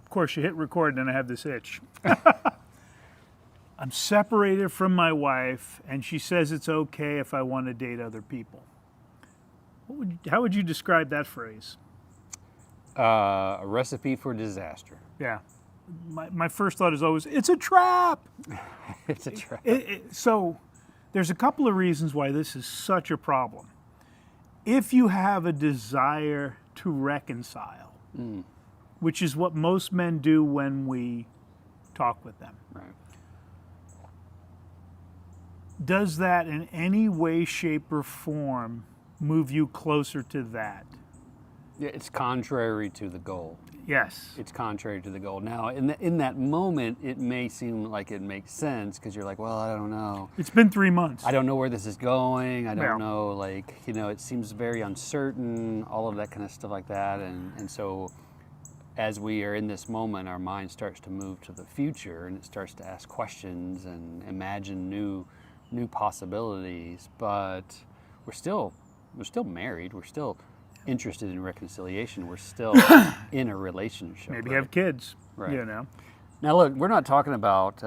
of course, you hit record and I have this itch. I'm separated from my wife, and she says it's okay if I want to date other people. How would you describe that phrase? A recipe for disaster. Yeah. My first thought is always, it's a trap. It's a trap. So there's a couple of reasons why this is such a problem. If you have a desire to reconcile, which is what most men do when we talk with them. Right. Does that in any way, shape, or form move you closer to that? Yeah, it's contrary to the goal. Yes. It's contrary to the goal. Now, in that moment, it may seem like it makes sense because you're like, well, I don't know. It's been 3 months. I don't know where this is going. I don't Yeah. know, like, it seems very uncertain, all of that kind of stuff like that. And so as we are in this moment, our mind starts to move to the future and it starts to ask questions and imagine new possibilities. But we're still married. We're still interested in reconciliation. We're still in a relationship. Maybe right? have kids. Right. Now look, we're not talking about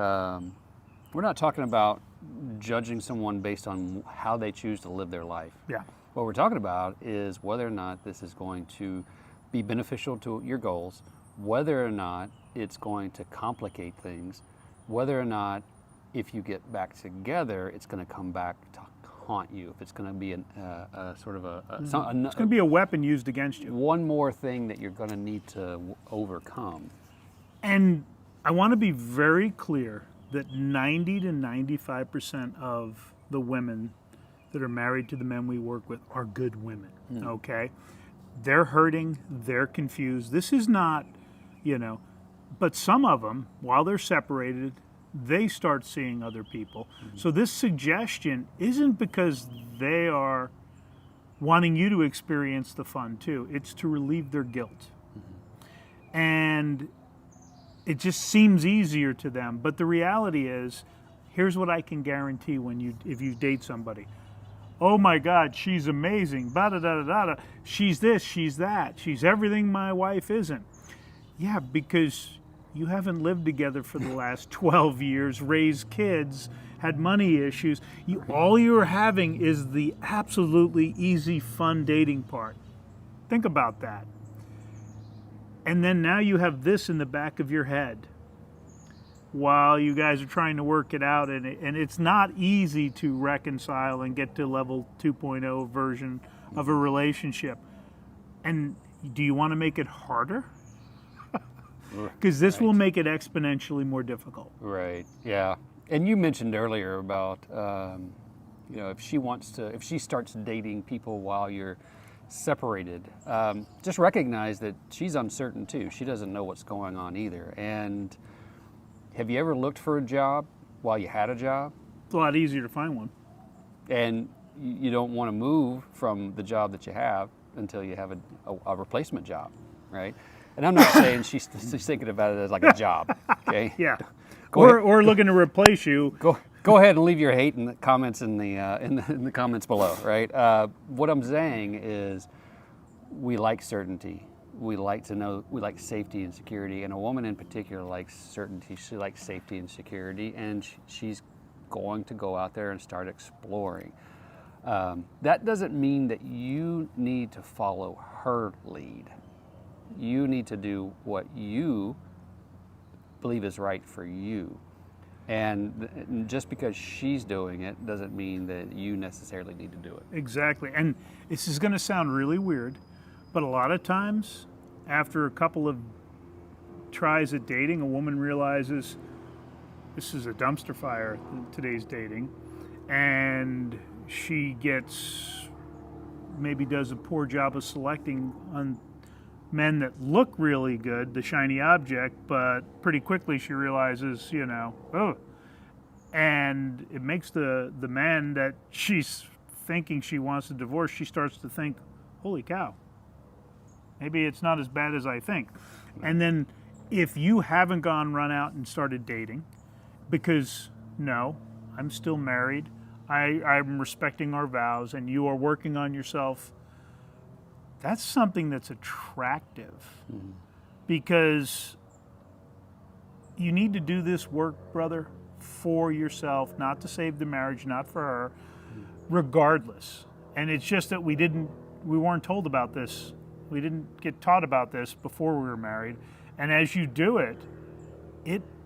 judging someone based on how they choose to live their life. Yeah. What we're talking about is whether or not this is going to be beneficial to your goals, whether or not it's going to complicate things, whether or not if you get back together, it's going to come back to haunt you, if it's going to be it's going to be a weapon used against you. One more thing that you're going to need to overcome. And I want to be very clear that 90 to 95% of the women that are married to the men we work with are good women, okay? They're hurting, they're confused. This is not, but some of them, while they're separated, they start seeing other people. So this suggestion isn't because they are wanting you to experience the fun too. It's to relieve their guilt. And it just seems easier to them. But the reality is, here's what I can guarantee if you date somebody. Oh my God, she's amazing. Da-da-da-da-da. She's this, she's that. She's everything my wife isn't. Yeah, because you haven't lived together for the last 12 years, raised kids, had money issues. All you're having is the absolutely easy, fun dating part. Think about that. And then now you have this in the back of your head while you guys are trying to work it out. And it's not easy to reconcile and get to level 2.0 version of a relationship. And do you want to make it harder? Because this will make it exponentially more difficult. Right. Yeah. And you mentioned earlier about, if she starts dating people while you're separated, just recognize that she's uncertain too. She doesn't know what's going on either. And have you ever looked for a job while you had a job? It's a lot easier to find one. And you don't want to move from the job that you have until you have a replacement job, right? And I'm not saying she's thinking about it as like a job, okay? Yeah. Or looking to replace you. Go ahead and leave your hate in the comments in the comments below, right? What I'm saying is, we like certainty. We like to know. We like safety and security. And a woman in particular likes certainty. She likes safety and security, and she's going to go out there and start exploring. That doesn't mean that you need to follow her lead. You need to do what you believe is right for you. And just because she's doing it doesn't mean that you necessarily need to do it. Exactly. And this is going to sound really weird, but a lot of times after a couple of tries at dating, a woman realizes this is a dumpster fire, today's dating, and she maybe does a poor job of selecting on men that look really good, the shiny object, but pretty quickly she realizes, and it makes the man that she's thinking she wants to divorce, she starts to think, holy cow, maybe it's not as bad as I think. And then if you haven't run out and started dating, because no, I'm still married, I'm respecting our vows, and you are working on yourself, that's something that's attractive. Because you need to do this work, brother, for yourself, not to save the marriage, not for her, regardless. And it's just that we weren't told about this. We didn't get taught about this before we were married. And as you do it,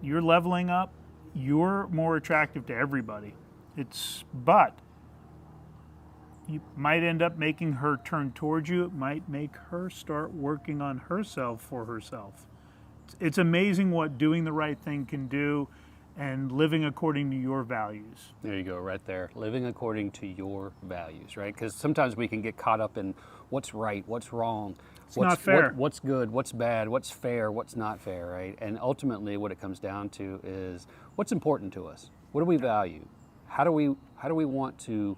you're leveling up. You're more attractive to everybody. But you might end up making her turn towards you. It might make her start working on herself for herself. It's amazing what doing the right thing can do and living according to your values. There you go, right there. Living according to your values, right? Because sometimes we can get caught up in what's right, what's wrong, It's not fair. what's good, what's bad, what's fair, what's not fair, right? And ultimately, what it comes down to is what's important to us. What do we value? How do we want to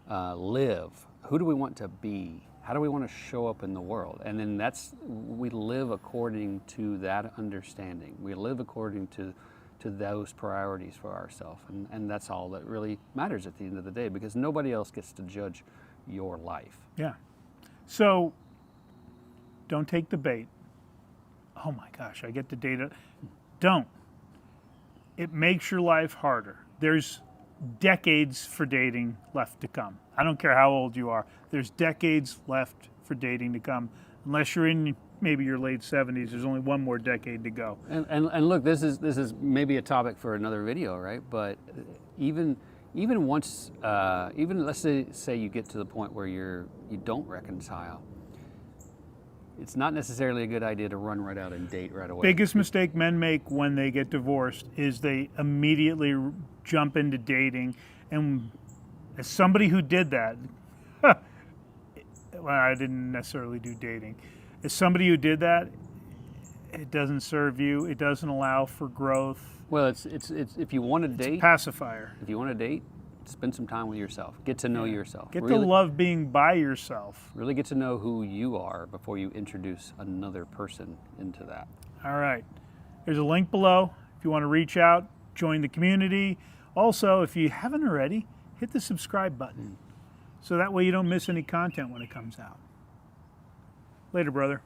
live? Who do we want to be? How do we want to show up in the world? And then we live according to that understanding. We live according to those priorities for ourselves. And that's all that really matters at the end of the day, because nobody else gets to judge your life. Yeah. So don't take the bait. Oh my gosh, I get the data. Don't. It makes your life harder. There's decades for dating left to come. I don't care how old you are. There's decades left for dating to come. Unless you're in maybe your late 70s, there's only one more decade to go. And look, this is maybe a topic for another video, right? But even once, even let's say you get to the point where you don't reconcile, it's not necessarily a good idea to run right out and date right away. Biggest mistake men make when they get divorced is they immediately jump into dating. And as somebody who did that, well, I didn't necessarily do dating. As somebody who did that, it doesn't serve you. It doesn't allow for growth. Well, it's if you want to date, pacifier. If you want to date, spend some time with yourself. Get to know yourself. Get to love being by yourself. Really get to know who you are before you introduce another person into that. All right. There's a link below if you want to reach out, join the community. Also, if you haven't already, hit the subscribe button so that way you don't miss any content when it comes out. Later, brother.